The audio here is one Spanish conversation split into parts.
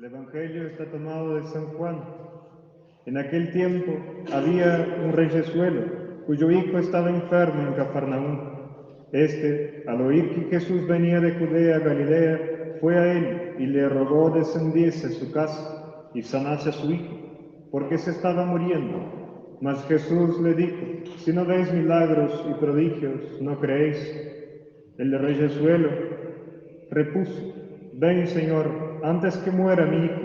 El Evangelio está tomado de San Juan. En aquel tiempo había un reyesuelo, cuyo hijo estaba enfermo en Cafarnaúm. Este, al oír que Jesús venía de Judea a Galilea, fue a él y le rogó descendiese a su casa y sanase a su hijo, porque se estaba muriendo. Mas Jesús le dijo: si no veis milagros y prodigios, no creéis. El reyesuelo repuso: ven, Señor, antes que muera mi hijo.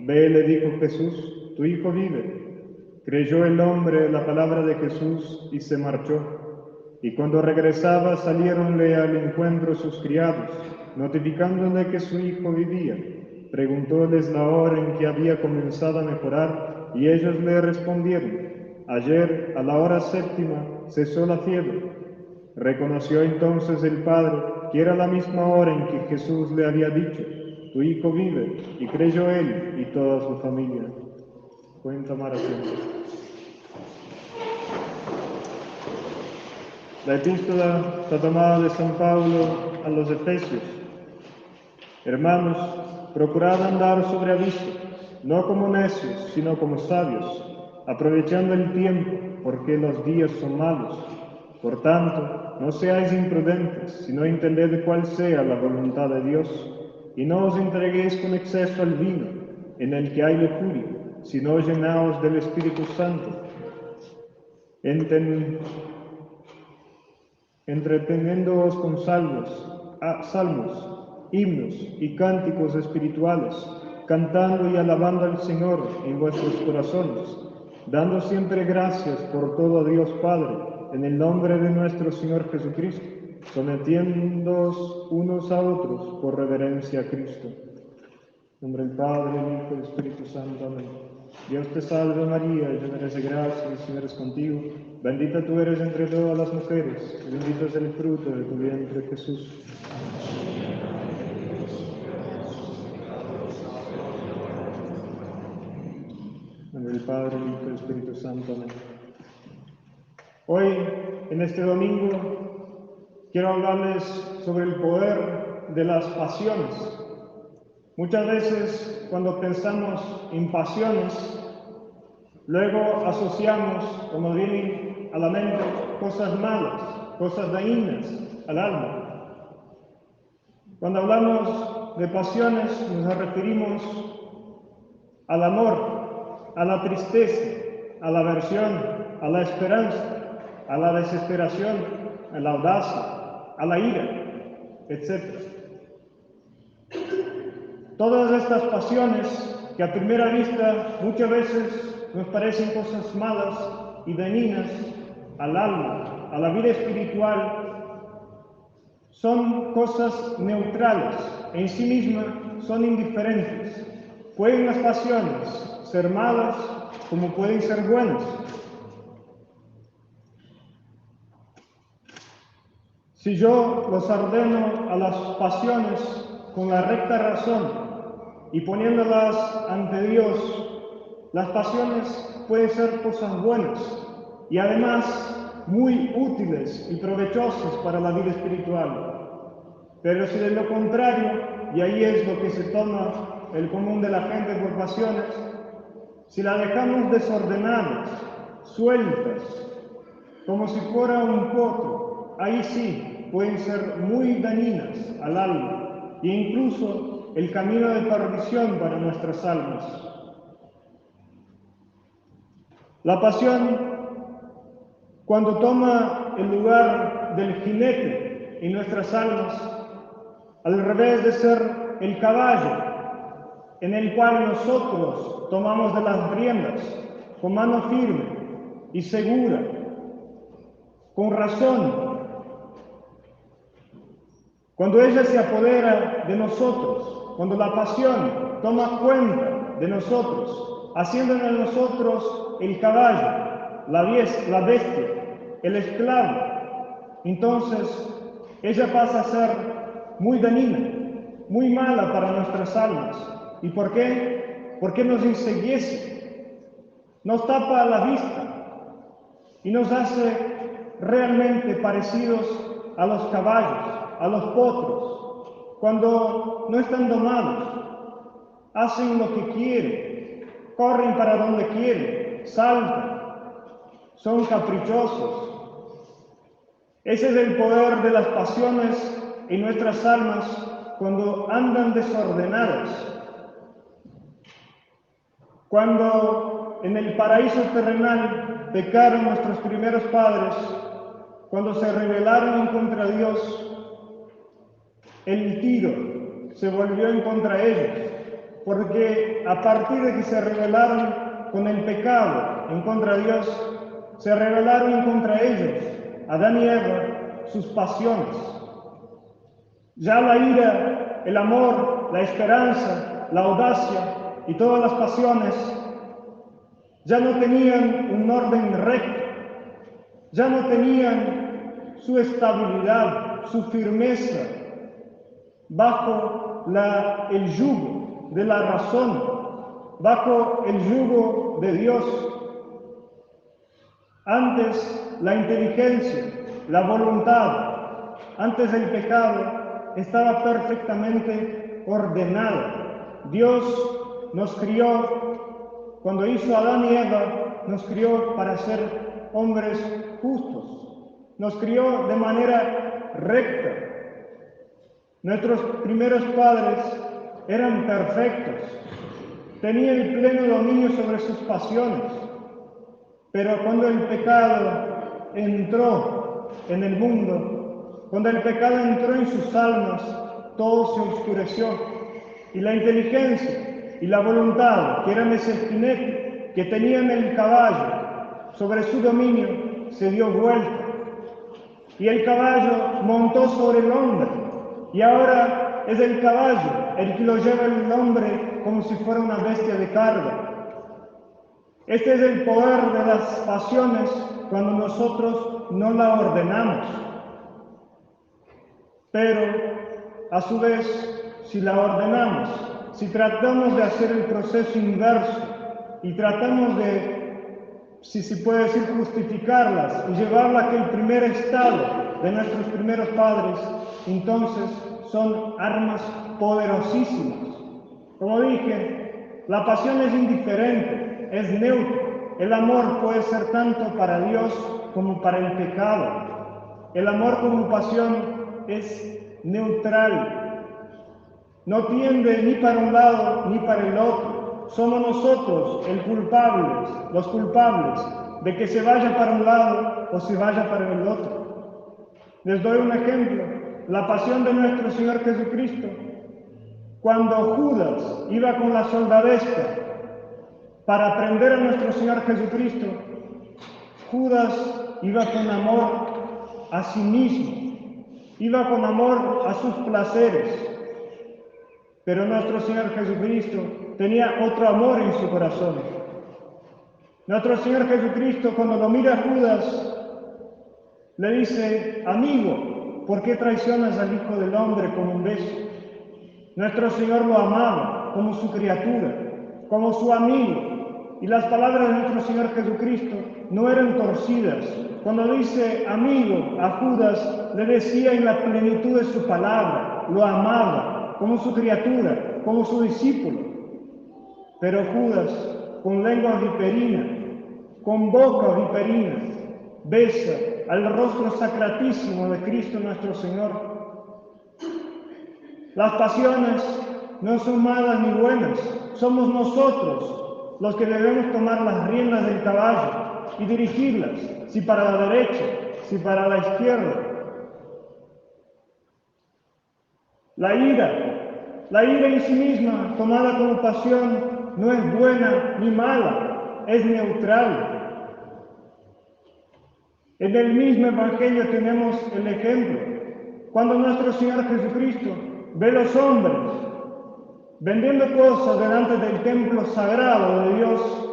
Ve, le dijo Jesús, tu hijo vive. Creyó el hombre la palabra de Jesús y se marchó. Y cuando regresaba, saliéronle al encuentro sus criados, notificándole que su hijo vivía. Preguntóles la hora en que había comenzado a mejorar, y ellos le respondieron: ayer, a la hora séptima, cesó la fiebre. Reconoció entonces el padre que era la misma hora en que Jesús le había dicho: tu hijo vive, y creyó él y toda su familia. Pueden tomar asiento. La epístola está tomada de San Pablo a los Efesios. Hermanos, procurad andar sobre aviso, no como necios, sino como sabios, aprovechando el tiempo, porque los días son malos. Por tanto, no seáis imprudentes, sino entended cuál sea la voluntad de Dios. Y no os entreguéis con exceso al vino, en el que hay lujuria, sino llenaos del Espíritu Santo, entreteniéndoos con salmos, himnos y cánticos espirituales, cantando y alabando al Señor en vuestros corazones, dando siempre gracias por todo a Dios Padre, en el nombre de nuestro Señor Jesucristo, sometiéndoos unos a otros por reverencia a Cristo. En nombre del Padre, del Hijo y del Espíritu Santo. Amén. Dios te salve María, llena eres de gracia, el Señor es contigo. Bendita tú eres entre todas las mujeres, y bendito es el fruto de tu vientre, Jesús. En nombre del Padre, del Hijo y del Espíritu Santo. Amén. Hoy, en este domingo, quiero hablarles sobre el poder de las pasiones. Muchas veces, cuando pensamos en pasiones, luego asociamos, o nos vienen a la mente, cosas malas, cosas dañinas al alma. Cuando hablamos de pasiones, nos referimos al amor, a la tristeza, a la aversión, a la esperanza, a la desesperación, a la audacia, a la ira, etc. Todas estas pasiones que a primera vista muchas veces nos parecen cosas malas y dañinas al alma, a la vida espiritual, son cosas neutrales, en sí mismas son indiferentes. Pueden las pasiones ser malas como pueden ser buenas. Si yo los ordeno a las pasiones con la recta razón y poniéndolas ante Dios, las pasiones pueden ser cosas buenas y además muy útiles y provechosas para la vida espiritual. Pero si de lo contrario, y ahí es lo que se toma el común de la gente por pasiones, si la dejamos desordenadas, sueltas, como si fuera un potro, ahí sí pueden ser muy dañinas al alma e incluso el camino de perdición para nuestras almas. La pasión, cuando toma el lugar del jinete en nuestras almas, al revés de ser el caballo en el cual nosotros tomamos de las riendas con mano firme y segura, con razón, cuando ella se apodera de nosotros, cuando la pasión toma cuenta de nosotros, haciendo de nosotros el caballo, la bestia, el esclavo, entonces ella pasa a ser muy dañina, muy mala para nuestras almas. ¿Y por qué? Porque nos enceguece, nos tapa la vista y nos hace realmente parecidos a los caballos, a los potros, cuando no están domados. hacen lo que quieren, corren para donde quieren, saltan, son caprichosos. Ese es el poder de las pasiones en nuestras almas cuando andan desordenadas. Cuando en el paraíso terrenal pecaron nuestros primeros padres, cuando se rebelaron en contra de Dios, el tiro se volvió en contra de ellos, porque a partir de que se rebelaron con el pecado en contra de Dios, se rebelaron en contra de ellos, Adán y Eva, sus pasiones. Ya la ira, el amor, la esperanza, la audacia y todas las pasiones ya no tenían un orden recto, ya no tenían su estabilidad, su firmeza bajo el yugo de la razón, bajo el yugo de Dios. Antes la inteligencia, la voluntad, antes el pecado estaba perfectamente ordenada. Dios nos crió, cuando hizo a Adán y Eva, nos crió para ser hombres justos, nos crió de manera recta. Nuestros primeros padres eran perfectos, tenían el pleno dominio sobre sus pasiones, pero cuando el pecado entró en el mundo, cuando el pecado entró en sus almas, todo se oscureció. Y la inteligencia y la voluntad, que eran ese jinete que tenían el caballo sobre su dominio, se dio vuelta. Y el caballo montó sobre el hombre. Y ahora es el caballo el que lo lleva el hombre como si fuera una bestia de carga. Este es el poder de las pasiones cuando nosotros no la ordenamos. Pero, a su vez, si la ordenamos, si tratamos de hacer el proceso inverso y tratamos de, si se puede decir, justificarlas y llevarlas a aquel primer estado de nuestros primeros padres, entonces son armas poderosísimas. Como dije, la pasión es indiferente, es neutro. El amor puede ser tanto para Dios como para el pecado. El amor como pasión es neutral. No tiende ni para un lado ni para el otro. Somos nosotros los culpables de que se vaya para un lado o se vaya para el otro. Les doy un ejemplo. La pasión de nuestro Señor Jesucristo. Cuando Judas iba con la soldadesca para prender a nuestro Señor Jesucristo, Judas iba con amor a sí mismo, iba con amor a sus placeres. Pero nuestro Señor Jesucristo tenía otro amor en su corazón. Nuestro Señor Jesucristo, cuando lo mira a Judas, le dice: amigo, ¿por qué traicionas al Hijo del Hombre con un beso? Nuestro Señor lo amaba como su criatura, como su amigo. Y las palabras de nuestro Señor Jesucristo no eran torcidas. Cuando dice amigo a Judas, le decía en la plenitud de su palabra, lo amaba como su criatura, como su discípulo. Pero Judas, con lengua viperina, con boca viperina, besa al rostro sacratísimo de Cristo nuestro Señor. Las pasiones no son malas ni buenas, somos nosotros los que debemos tomar las riendas del caballo y dirigirlas, si para la derecha, si para la izquierda. La ira en sí misma, tomada como pasión, no es buena ni mala, es neutral. En el mismo Evangelio tenemos el ejemplo. Cuando nuestro Señor Jesucristo ve a los hombres vendiendo cosas delante del templo sagrado de Dios,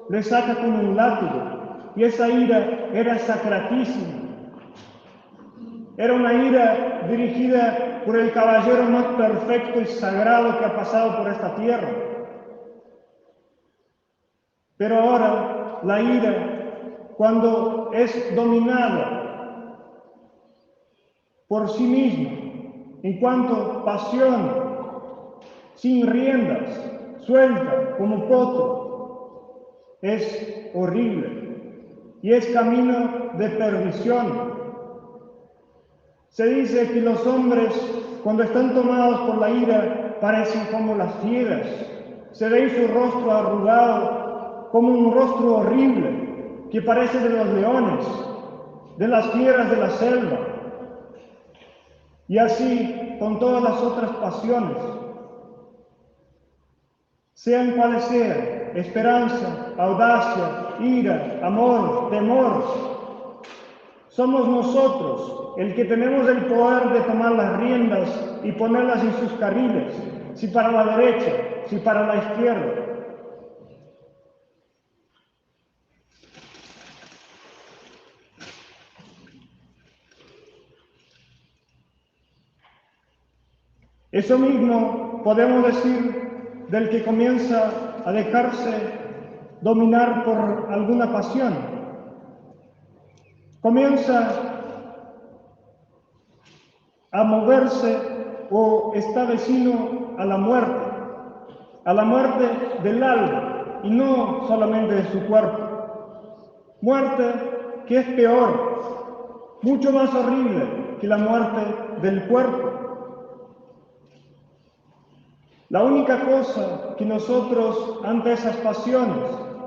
le saca con un látigo. Y esa ira era sacratísima. Era una ira dirigida por el caballero más perfecto y sagrado que ha pasado por esta tierra. Pero ahora la ira, cuando es dominada por sí misma, en cuanto pasión, sin riendas, suelta como potro, es horrible y es camino de perdición. Se dice que los hombres, cuando están tomados por la ira, parecen como las fieras. Se ve su rostro arrugado como un rostro horrible, que parece de los leones, de las fieras de la selva. Y así con todas las otras pasiones. Sean cuales sean, esperanza, audacia, ira, amor, temor. Somos nosotros el que tenemos el poder de tomar las riendas y ponerlas en sus carriles, si para la derecha, si para la izquierda. Eso mismo podemos decir del que comienza a dejarse dominar por alguna pasión. Comienza a moverse o está vecino a la muerte del alma y no solamente de su cuerpo. Muerte que es peor, mucho más horrible que la muerte del cuerpo. La única cosa que nosotros, ante esas pasiones,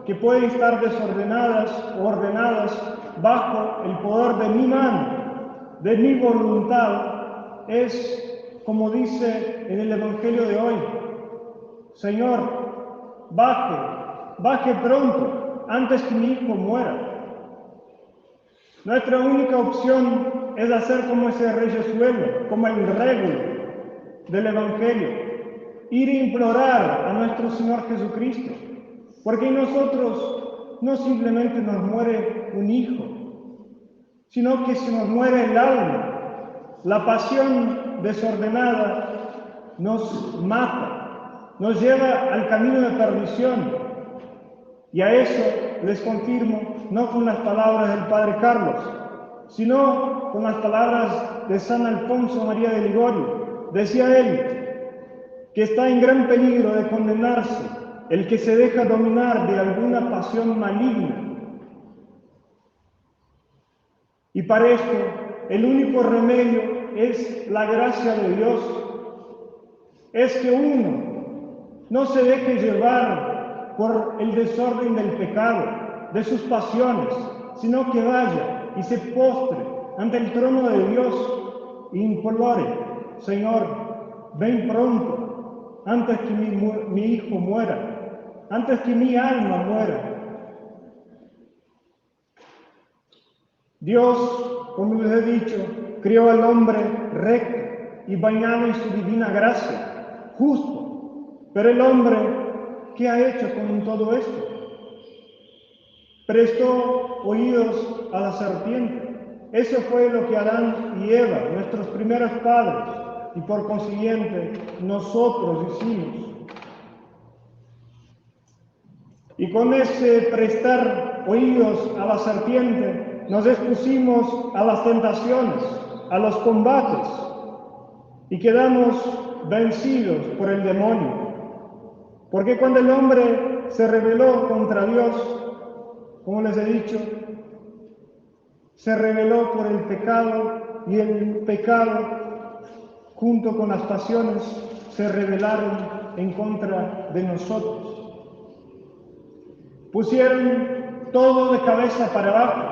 que pueden estar desordenadas o ordenadas bajo el poder de mi mano, de mi voluntad, es, como dice en el Evangelio de hoy: Señor, baje pronto, antes que mi hijo muera. Nuestra única opción es hacer como ese reyesuelo, como el régulo del Evangelio. Ir a implorar a nuestro Señor Jesucristo, porque en nosotros no simplemente nos muere un hijo, sino que se nos muere el alma. La pasión desordenada nos mata, nos lleva al camino de perdición. Y a eso les confirmo, no con las palabras del Padre Carlos, sino con las palabras de San Alfonso María de Ligorio. Decía él que está en gran peligro de condenarse el que se deja dominar de alguna pasión maligna. Y para esto, el único remedio es la gracia de Dios. Es que uno no se deje llevar por el desorden del pecado, de sus pasiones, sino que vaya y se postre ante el trono de Dios e implore: Señor, ven pronto, antes que mi hijo muera, antes que mi alma muera. Dios, como les he dicho, creó al hombre recto y bañado en su divina gracia, justo. Pero el hombre, ¿qué ha hecho con todo esto? Prestó oídos a la serpiente. Eso fue lo que Adán y Eva, nuestros primeros padres, y por consiguiente nosotros hicimos. Y con ese prestar oídos a la serpiente nos expusimos a las tentaciones, a los combates, y quedamos vencidos por el demonio. Porque cuando el hombre se rebeló contra Dios, como les he dicho, se rebeló por el pecado, y el pecado, junto con las pasiones, se rebelaron en contra de nosotros. Pusieron todo de cabeza para abajo.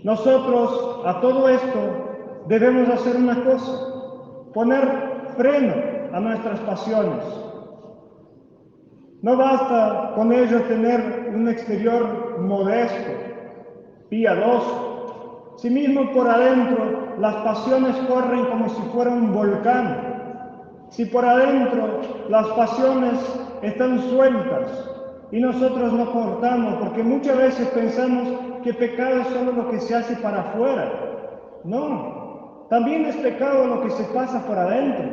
Nosotros a todo esto debemos hacer una cosa: poner freno a nuestras pasiones. No basta con ello tener un exterior modesto, piadoso, si mismo por adentro las pasiones corren como si fuera un volcán, si por adentro las pasiones están sueltas y nosotros no cortamos, porque muchas veces pensamos que pecado es solo lo que se hace para afuera. No, también es pecado lo que se pasa por adentro,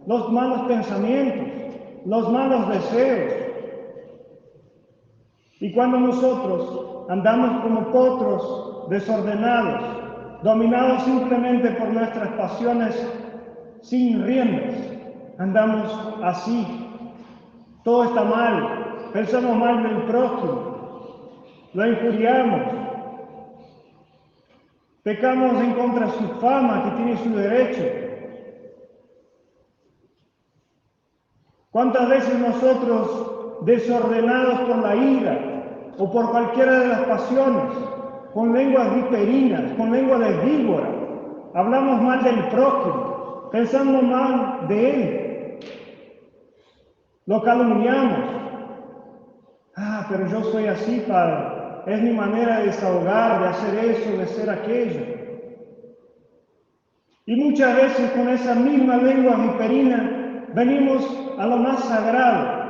los malos pensamientos, los malos deseos. Y cuando nosotros andamos como potros desordenados, dominados simplemente por nuestras pasiones sin riendas, andamos así. Todo está mal, pensamos mal del prójimo, lo injuriamos, pecamos en contra de su fama, que tiene su derecho. ¿Cuántas veces nosotros, desordenados por la ira o por cualquiera de las pasiones, con lenguas viperinas, con lengua de víbora, hablamos mal del prójimo, pensando mal de él, lo calumniamos? Ah, pero yo soy así, Padre, es mi manera de desahogar, de hacer eso, de hacer aquello. Y muchas veces con esa misma lengua viperina venimos a lo más sagrado.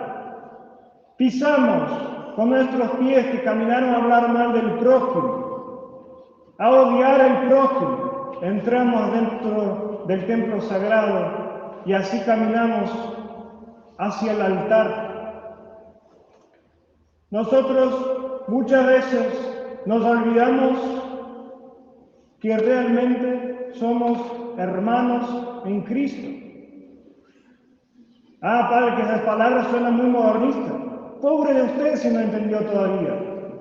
Pisamos con nuestros pies que caminaron a hablar mal del prójimo, a odiar al prójimo. Entramos dentro del templo sagrado y así caminamos hacia el altar. Nosotros muchas veces nos olvidamos que realmente somos hermanos en Cristo. Ah, Padre, que esas palabras suenan muy modernistas. Pobre de usted si no entendió todavía.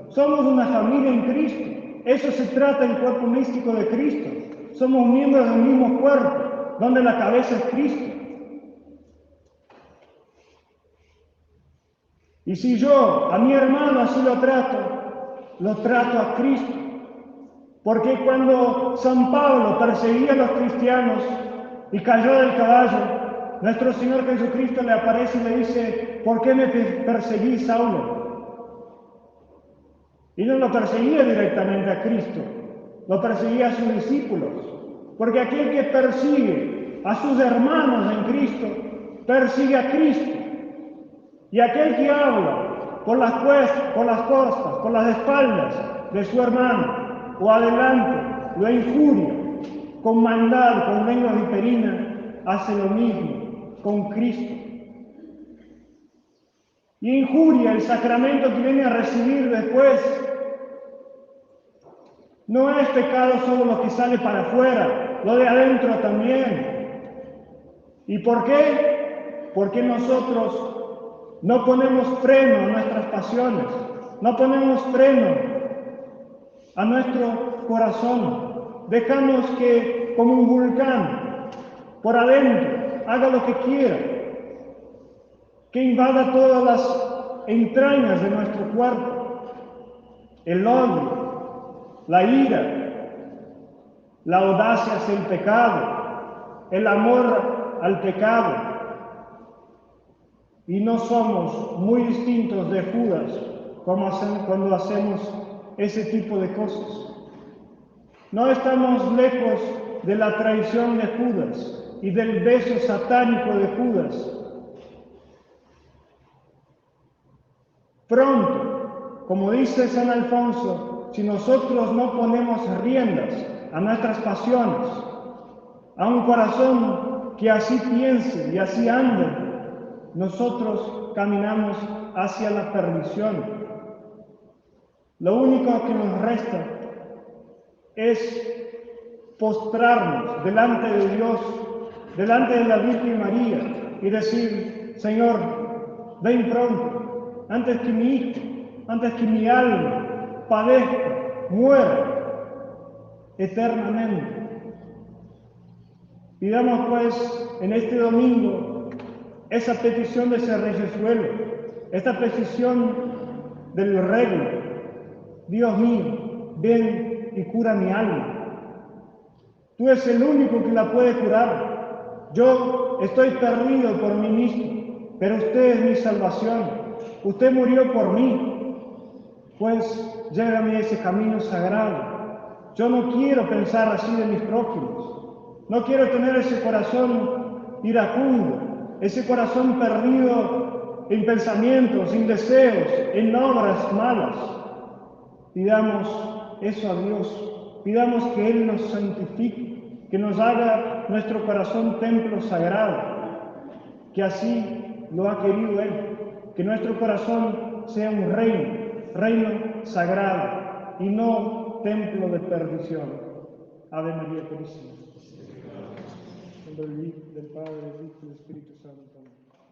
Somos una familia en Cristo. Eso se trata del cuerpo místico de Cristo. Somos miembros del mismo cuerpo, donde la cabeza es Cristo. Y si yo a mi hermano así lo trato a Cristo. Porque cuando San Pablo perseguía a los cristianos y cayó del caballo, nuestro Señor Jesucristo le aparece y le dice: ¿por qué me perseguís, Saulo? Y no lo perseguía directamente a Cristo, lo perseguía a sus discípulos. Porque aquel que persigue a sus hermanos en Cristo, persigue a Cristo. Y aquel que habla por las costas, por las espaldas de su hermano, o adelante, lo injuria, con maldad, con lengua viperina, hace lo mismo con Cristo. Y injuria el sacramento que viene a recibir después. No es pecado solo lo que sale para afuera, lo de adentro también. ¿Y por qué? Porque nosotros no ponemos freno a nuestras pasiones, no ponemos freno a nuestro corazón. Dejamos que, como un volcán, por adentro, haga lo que quiera, que invada todas las entrañas de nuestro cuerpo. El odio, la ira, la audacia hacia el pecado, el amor al pecado. Y no somos muy distintos de Judas cuando hacemos ese tipo de cosas. No estamos lejos de la traición de Judas y del beso satánico de Judas. Pronto, como dice San Alfonso, si nosotros no ponemos riendas a nuestras pasiones, a un corazón que así piense y así ande, nosotros caminamos hacia la perdición. Lo único que nos resta es postrarnos delante de Dios, delante de la Virgen María y decir: Señor, ven pronto, antes que mi hijo, antes que mi alma padezca, muera eternamente. Pidamos pues en este domingo esa petición de ese reyesuelo, esta petición del reglo: Dios mío, ven y cura mi alma. Tú eres el único que la puede curar. Yo estoy perdido por mí mismo, pero usted es mi salvación. Usted murió por mí. Pues llévame a ese camino sagrado. Yo no quiero pensar así de mis prójimos. No quiero tener ese corazón iracundo, ese corazón perdido en pensamientos, en deseos, en obras malas. Pidamos eso a Dios. Pidamos que Él nos santifique, que nos haga nuestro corazón templo sagrado, que así lo ha querido Él, que nuestro corazón sea un reino sagrado y no templo de perdición. Ave María Purísima. En nombre del Padre, del Hijo y del Espíritu Santo. Amén.